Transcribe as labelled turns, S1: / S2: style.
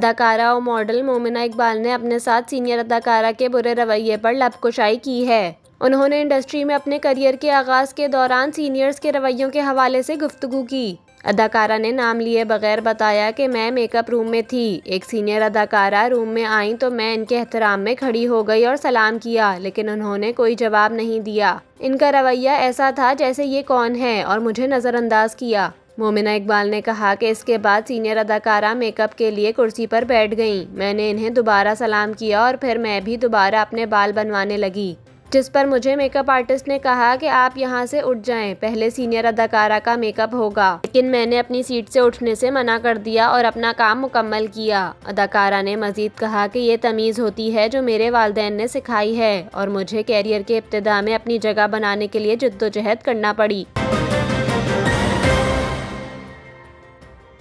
S1: اداکارہ اور ماڈل مومنہ اقبال نے اپنے ساتھ سینئر اداکارہ کے برے رویے پر لب کشائی کی ہے۔ انہوں نے انڈسٹری میں اپنے کیریئر کے آغاز کے دوران سینئرز کے رویوں کے حوالے سے گفتگو کی۔ اداکارہ نے نام لیے بغیر بتایا کہ میں میک اپ روم میں تھی۔ ایک سینئر اداکارہ روم میں آئیں تو میں ان کے احترام میں کھڑی ہو گئی اور سلام کیا، لیکن انہوں نے کوئی جواب نہیں دیا۔ ان کا رویہ ایسا تھا جیسے یہ کون ہے اور مجھے نظر انداز کیا۔ مومنہ اقبال نے کہا کہ اس کے بعد سینئر اداکارہ میک اپ کے لیے کرسی پر بیٹھ گئیں۔ میں نے انہیں دوبارہ سلام کیا اور پھر میں بھی دوبارہ اپنے بال بنوانے لگی، جس پر مجھے میک اپ آرٹسٹ نے کہا کہ آپ یہاں سے اٹھ جائیں، پہلے سینئر اداکارہ کا میک اپ ہوگا، لیکن میں نے اپنی سیٹ سے اٹھنے سے منع کر دیا اور اپنا کام مکمل کیا۔ اداکارہ نے مزید کہا کہ یہ تمیز ہوتی ہے جو میرے والدین نے سکھائی ہے اور مجھے کیریئر کے ابتدا میں اپنی جگہ بنانے کے لیے جدوجہد کرنا پڑی۔